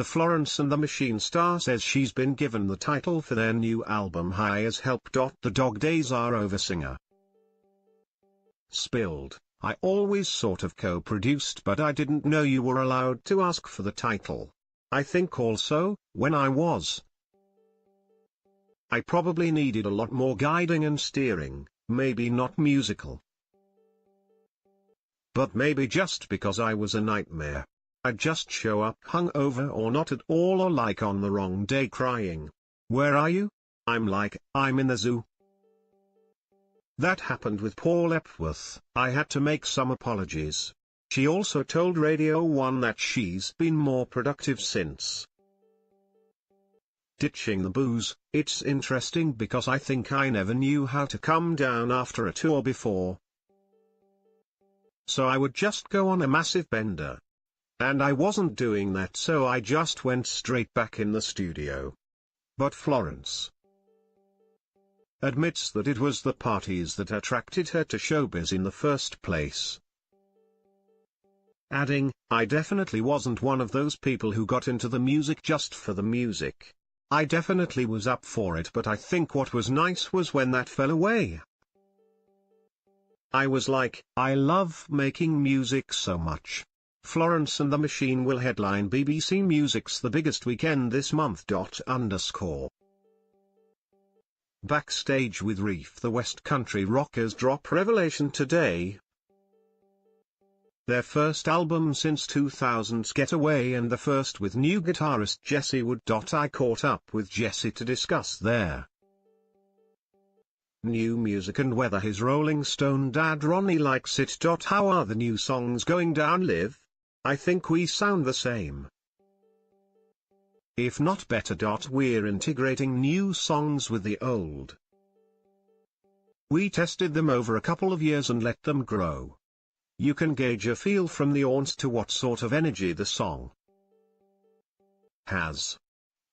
The Florence and the Machine star says she's been given the title for their new album High as Help. The Dog Days Are Over singer spilled, "I always sort of co-produced, but I didn't know you were allowed to ask for the title. I think also, when I probably needed a lot more guiding and steering, maybe not musical. But maybe just because I was a nightmare. I'd just show up hungover or not at all, or like on the wrong day crying, 'Where are you?' I'm like, 'I'm in the zoo.' That happened with Paul Epworth. I had to make some apologies." She also told Radio 1 that she's been more productive since ditching the booze. "It's interesting because I think I never knew how to come down after a tour before. So I would just go on a massive bender. And I wasn't doing that, so I just went straight back in the studio." But Florence admits that it was the parties that attracted her to showbiz in the first place, adding, "I definitely wasn't one of those people who got into the music just for the music. I definitely was up for it, but I think what was nice was when that fell away. I was like, I love making music so much." Florence and the Machine will headline BBC Music's The Biggest Weekend this month. Backstage with Reef. The West Country Rockers drop revelation today. Their first album since 2000's Getaway, and the first with new guitarist Jesse Wood. I caught up with Jesse to discuss their new music and whether his Rolling Stone dad Ronnie likes it. "How are the new songs going down, Liv? I think we sound the same, if not better. We're integrating new songs with the old. We tested them over a couple of years and let them grow. You can gauge a feel from the aunts to what sort of energy the song has.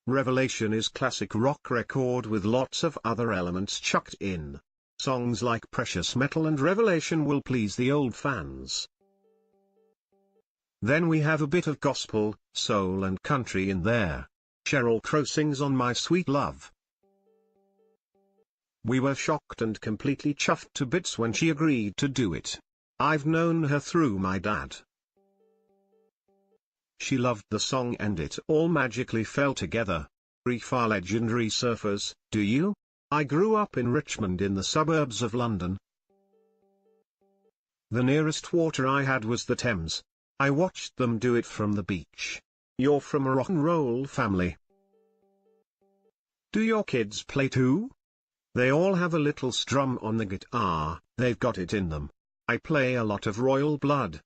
Revelation is classic rock record with lots of other elements chucked in. Songs like Precious Metal and Revelation will please the old fans. Then we have a bit of gospel, soul and country in there. Sheryl Crow sings on My Sweet Love. We were shocked and completely chuffed to bits when she agreed to do it. I've known her through my dad. She loved the song and it all magically fell together. Reef are legendary surfers, do you? I grew up in Richmond in the suburbs of London. The nearest water I had was the Thames. I watched them do it from the beach. You're from a rock and roll family. Do your kids play too? They all have a little strum on the guitar, they've got it in them. I play a lot of Royal Blood,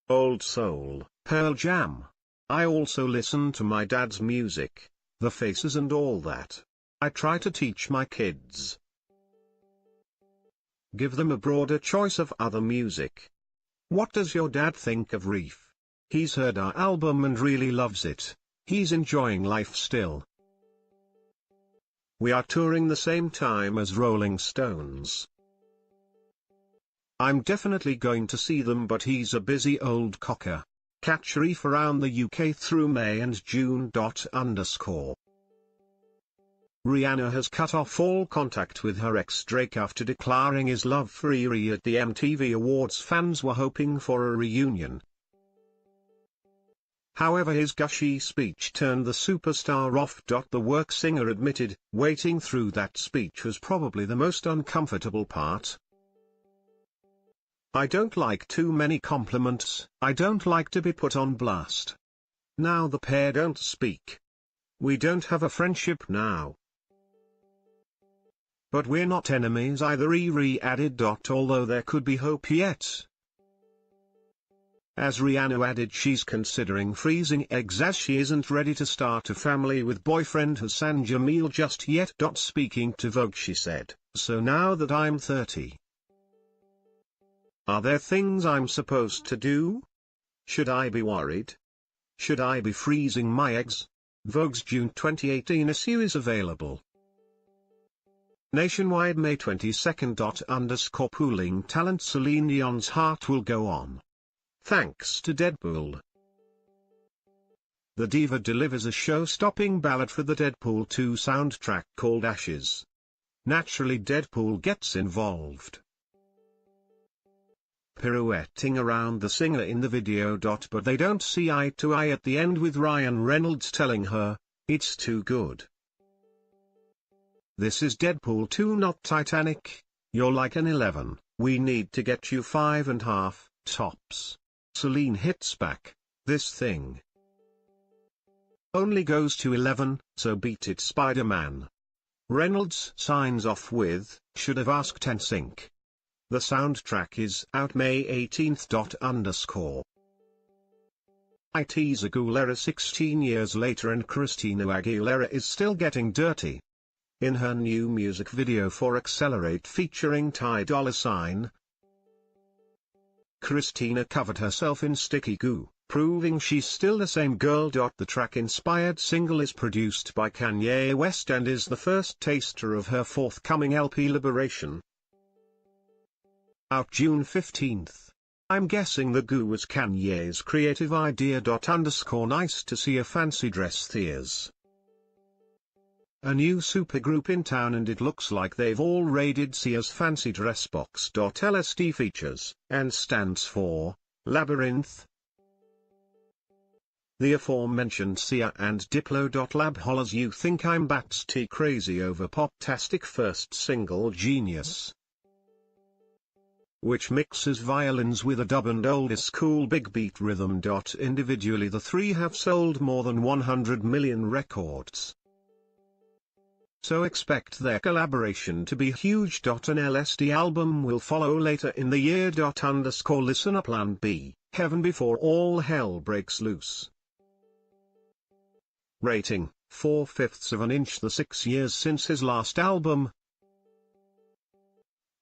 Old Soul, Pearl Jam. I also listen to my dad's music, The Faces and all that. I try to teach my kids. Give them a broader choice of other music. What does your dad think of Reef? He's heard our album and really loves it. He's enjoying life still. We are touring the same time as Rolling Stones. I'm definitely going to see them, but he's a busy old cocker. Catch Reef around the UK through May and June. Rihanna has cut off all contact with her ex Drake after declaring his love for Riri at the MTV Awards. Fans were hoping for a reunion. However, his gushy speech turned the superstar off. The work singer admitted, waiting through that speech was probably the most uncomfortable part. I don't like too many compliments, I don't like to be put on blast. Now the pair don't speak. We don't have a friendship now. But we're not enemies either, Riri added. Although there could be hope yet. As Rihanna added, she's considering freezing eggs as she isn't ready to start a family with boyfriend Hassan Jamil just yet. Speaking to Vogue, she said, "So now that I'm 30, are there things I'm supposed to do? Should I be worried? Should I be freezing my eggs?" Vogue's June 2018 issue is available nationwide May 22. Pooling talent Celine Dion's Heart Will Go On. Thanks to Deadpool. the diva delivers a show-stopping ballad for the Deadpool 2 soundtrack called Ashes. Naturally, Deadpool gets involved, pirouetting around the singer in the video. But they don't see eye to eye at the end, with Ryan Reynolds telling her, "It's too good. This is Deadpool 2, not Titanic. You're like an 11, we need to get you 5.5, tops." Celine hits back, "This thing only goes to 11, so beat it, Spider-Man." Reynolds signs off with, "Should have asked NSYNC." The soundtrack is out May 18th. I tease Aguilera 16 years later, and Christina Aguilera is still getting dirty. In her new music video for Accelerate featuring Ty Dolla $ign, Christina covered herself in sticky goo, proving she's still the same girl. The track-inspired single is produced by Kanye West and is the first taster of her forthcoming LP Liberation, out June 15th. I'm guessing the goo was Kanye's creative idea. Nice to see a fancy dress there's a new supergroup in town, and it looks like they've all raided Sia's fancy dress box. LSD features, and stands for, Labyrinth. The aforementioned Sia and Diplo. Lab hollers, "You think I'm batty crazy over Poptastic first single Genius, which mixes violins with a dub and old school big beat rhythm." Individually the three have sold more than 100 million records, so expect their collaboration to be huge. An LSD album will follow later in the year. Listener Plan B, Heaven Before All Hell Breaks Loose. Rating, 4/5 of an inch. The 6 years since his last album,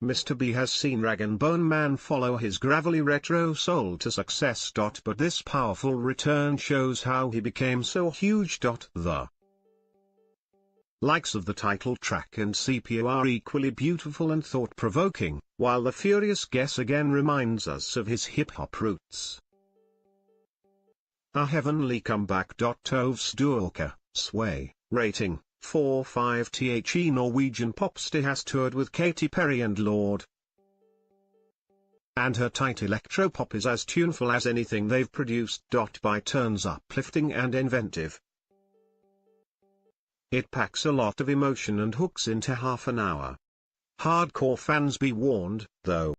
Mr. B has seen Rag and Bone Man follow his gravelly retro soul to success. But this powerful return shows how he became so huge. The likes of the title track and Sepia are equally beautiful and thought-provoking, while the furious guess again reminds us of his hip-hop roots. A heavenly comeback. Tovs Duoka, Sway, rating, 4/5. The Norwegian popstar has toured with Katy Perry and Lorde, and her tight electropop is as tuneful as anything they've produced. By turns uplifting and inventive, it packs a lot of emotion and hooks into half an hour. Hardcore fans be warned, though.